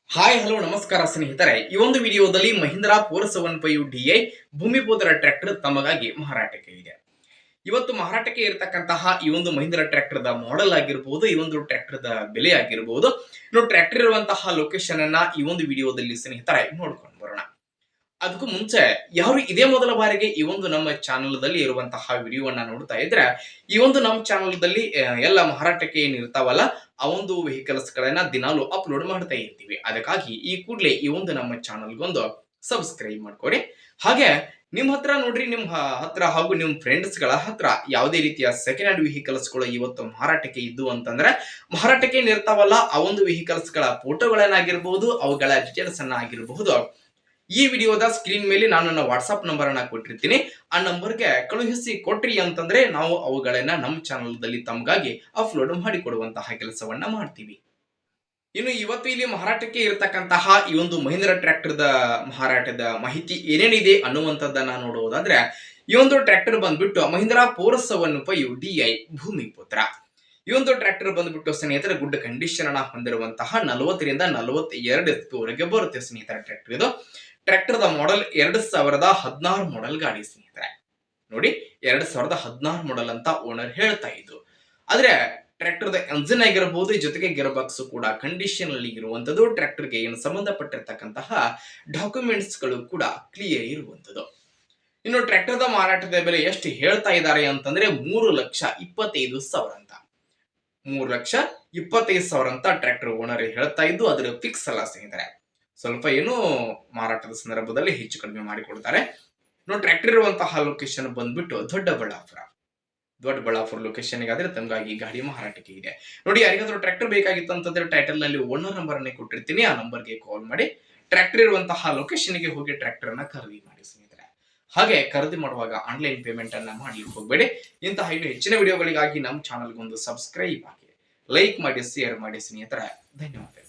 Hi hello ನಮಸ್ಕಾರ ಸ್ನೇಹಿತರೆ, ಈ ಒಂದು ವಿಡಿಯೋದಲ್ಲಿ ಮಹೀಂದ್ರಾ 475 DI ಭೂಮಿಪೂತ್ರ ಟ್ರ್ಯಾಕ್ಟರ್ ತಮಗಾಗಿ ಮಾರಾಟಕ್ಕೆ ಇದೆ. ಇವತ್ತು ಮಾರಾಟಕ್ಕೆ ಇರತಕ್ಕಂತಹ ಈ ಒಂದು ಮಹೀಂದ್ರಾ ಟ್ರ್ಯಾಕ್ಟರ್ ದ ಮಾಡೆಲ್ ಆಗಿರಬಹುದು, ಈ ಒಂದು ಟ್ರ್ಯಾಕ್ಟರ್ ದ ಬೆಲೆ ಆಗಿರಬಹುದು, ಇನ್ನು ಟ್ರ್ಯಾಕ್ಟರ್ ಇರುವಂತಹ ಲೊಕೇಶನ್ ಅನ್ನ ಈ ಒಂದು ವಿಡಿಯೋದಲ್ಲಿ ಸ್ನೇಹಿತರೆ ನೋಡ್ಕೊಂಡು ಬರೋಣ. ಅದಕ್ಕೂ ಮುಂಚೆ ಯಾರು ಇದೇ ಮೊದಲ ಬಾರಿಗೆ ಈ ಒಂದು ನಮ್ಮ ಚಾನೆಲ್ ದಲ್ಲಿ ಇರುವಂತಹ ವಿಡಿಯೋವನ್ನ ನೋಡ್ತಾ ಇದ್ರೆ, ಈ ಒಂದು ನಮ್ಮ ಚಾನೆಲ್ ದಲ್ಲಿ ಎಲ್ಲ ಮಾರಾಟಕ್ಕೆ ಏನಿರ್ತಾವಲ್ಲ ಆ ಒಂದು ವೆಹಿಕಲ್ಸ್ ಗಳನ್ನ ದಿನಾಲು ಅಪ್ಲೋಡ್ ಮಾಡ್ತಾ ಇರ್ತೀವಿ. ಅದಕ್ಕಾಗಿ ಈ ಕೂಡಲೇ ಈ ಒಂದು ನಮ್ಮ ಚಾನಲ್ಗೊಂದು ಸಬ್ಸ್ಕ್ರೈಬ್ ಮಾಡ್ಕೊಡಿ. ಹಾಗೆ ನಿಮ್ ಹತ್ರ ನೋಡ್ರಿ, ನಿಮ್ ಹತ್ರ ಹಾಗೂ ನಿಮ್ ಫ್ರೆಂಡ್ಸ್ ಗಳ ಹತ್ರ ಯಾವುದೇ ರೀತಿಯ ಸೆಕೆಂಡ್ ಹ್ಯಾಂಡ್ ವೆಹಿಕಲ್ಸ್ ಗಳು ಇವತ್ತು ಮಾರಾಟಕ್ಕೆ ಇದ್ದು ಅಂತಂದ್ರೆ, ಮಾರಾಟಕ್ಕೆ ಏನಿರ್ತಾವಲ್ಲ ಆ ಒಂದು ವೆಹಿಕಲ್ಸ್ ಗಳ ಫೋಟೋಗಳನ್ನಾಗಿರ್ಬಹುದು, ಅವುಗಳ ಡೀಟೇಲ್ಸ್ ಅನ್ನ ಆಗಿರಬಹುದು, ಈ ವಿಡಿಯೋದ ಸ್ಕ್ರೀನ್ ಮೇಲೆ ನಾನು ನನ್ನ ವಾಟ್ಸ್ಆಪ್ ನಂಬರ್ ಅನ್ನ ಕೊಟ್ಟಿರ್ತೀನಿ. ಆ ನಂಬರ್ಗೆ ಕಳುಹಿಸಿ ಕೊಟ್ರಿ ಅಂತಂದ್ರೆ ನಾವು ಅವುಗಳನ್ನ ನಮ್ಮ ಚಾನಲ್ ದಲ್ಲಿ ತಮಗಾಗಿ ಅಪ್ಲೋಡ್ ಮಾಡಿ ಕೊಡುವಂತಹ ಕೆಲಸವನ್ನ ಮಾಡ್ತೀವಿ. ಇನ್ನು ಇವತ್ತು ಇಲ್ಲಿ ಮಾರಾಟಕ್ಕೆ ಇರತಕ್ಕಂತಹ ಈ ಒಂದು ಮಹೀಂದ್ರಾ ಟ್ರ್ಯಾಕ್ಟರ್ ದ ಮಾರಾಟದ ಮಾಹಿತಿ ಏನೇನಿದೆ ಅನ್ನುವಂಥದ್ದನ್ನ ನೋಡುವುದಾದ್ರೆ, ಈ ಒಂದು ಟ್ರ್ಯಾಕ್ಟರ್ ಬಂದ್ಬಿಟ್ಟು ಮಹೀಂದ್ರಾ 475 DI ಭೂಮಿಪುತ್ರ. ಈ ಒಂದು ಟ್ರ್ಯಾಕ್ಟರ್ ಬಂದ್ಬಿಟ್ಟು ಸ್ನೇಹಿತರೆ ಗುಡ್ ಕಂಡೀಷನ್ ಅನ್ನ ಹೊಂದಿರುವಂತಹ 40 ರಿಂದ 42 HP ವರೆಗೆ ಬರುತ್ತೆ ಸ್ನೇಹಿತರೆ ಟ್ರ್ಯಾಕ್ಟರ್ ಇದು. ಟ್ರ್ಯಾಕ್ಟರ್ ದ ಮಾಡೆಲ್ 2016 ಮಾಡೆಲ್ ಗಾಡಿ ಸ್ನೇಹಿತರೆ. ನೋಡಿ, 2016 ಮಾಡೆಲ್ ಅಂತ ಓನರ್ ಹೇಳ್ತಾ ಇದ್ರು. ಆದ್ರೆ ಟ್ರ್ಯಾಕ್ಟರ್ ದ ಎಂಜಿನ್ ಆಗಿರಬಹುದು, ಜೊತೆಗೆ ಗಿಯರ್ ಬಾಕ್ಸ್ ಕೂಡ ಕಂಡೀಷನ್ ಅಲ್ಲಿ ಇರುವಂತದ್ದು. ಟ್ರ್ಯಾಕ್ಟರ್ ಗೆ ಏನು ಸಂಬಂಧಪಟ್ಟಿರ್ತಕ್ಕಂತಹ ಡಾಕ್ಯುಮೆಂಟ್ಸ್ ಗಳು ಕೂಡ ಕ್ಲಿಯರ್ ಇರುವಂತದ್ದು. ಇನ್ನು ಟ್ರ್ಯಾಕ್ಟರ್ ದ ಮಾರಾಟದ ಬೆಲೆ ಎಷ್ಟು ಹೇಳ್ತಾ ಇದ್ದಾರೆ ಅಂತಂದ್ರೆ 3,25,000 ಅಂತ. 3,25,000 ಅಂತ ಟ್ರ್ಯಾಕ್ಟರ್ ಓನರ್ ಹೇಳ್ತಾ ಇದ್ದು, ಅದ್ರ ಫಿಕ್ಸ್ ಅಲ್ಲ ಸ್ನೇಹಿತರೆ. ಸ್ವಲ್ಪ ಏನು ಮಾರಾಟದ ಸಂದರ್ಭದಲ್ಲಿ ಹೆಚ್ಚು ಕಡಿಮೆ ಮಾಡಿಕೊಡ್ತಾರೆ. ನೋಡಿ, ಟ್ರ್ಯಾಕ್ಟರ್ ಇರುವಂತಹ ಲೊಕೇಶನ್ ಬಂದ್ಬಿಟ್ಟು ದೊಡ್ಡಬಳ್ಳಾಪುರ ಲೊಕೇಶನ್ ಗಾದ್ರೆ ತಮಗಾಗಿ ಗಾಡಿ ಮಾರಾಟಕ್ಕೆ ಇದೆ. ನೋಡಿ, ಯಾರಿಗಾದ್ರೂ ಟ್ರ್ಯಾಕ್ಟರ್ ಬೇಕಾಗಿತ್ತು ಅಂತಂದ್ರೆ ಟೈಟಲ್ ನಲ್ಲಿ ಓನರ್ ನಂಬರ್ ಅನ್ನೇ ಕೊಟ್ಟಿರ್ತೀನಿ. ಆ ನಂಬರ್ಗೆ ಕಾಲ್ ಮಾಡಿ ಟ್ರ್ಯಾಕ್ಟರ್ ಇರುವಂತಹ ಲೊಕೇಶನ್ ಗೆ ಹೋಗಿ ಟ್ರ್ಯಾಕ್ಟರ್ ಅನ್ನ ಖರೀದಿ ಮಾಡಿ ಸ್ನೇಹಿತರೆ. ಹಾಗೆ ಖರೀದಿ ಮಾಡುವಾಗ ಆನ್ಲೈನ್ ಪೇಮೆಂಟ್ ಅನ್ನ ಮಾಡ್ಲಿಕ್ಕೆ ಹೋಗಬೇಡಿ. ಇಂತಹ ಇನ್ನೂ ಹೆಚ್ಚಿನ ವಿಡಿಯೋಗಳಿಗಾಗಿ ನಮ್ಮ ಚಾನಲ್ಗೆ ಒಂದು ಸಬ್ಸ್ಕ್ರೈಬ್ ಆಗಿ, ಲೈಕ್ ಮಾಡಿ, ಶೇರ್ ಮಾಡಿ ಸ್ನೇಹಿತರೆ. ಧನ್ಯವಾದ.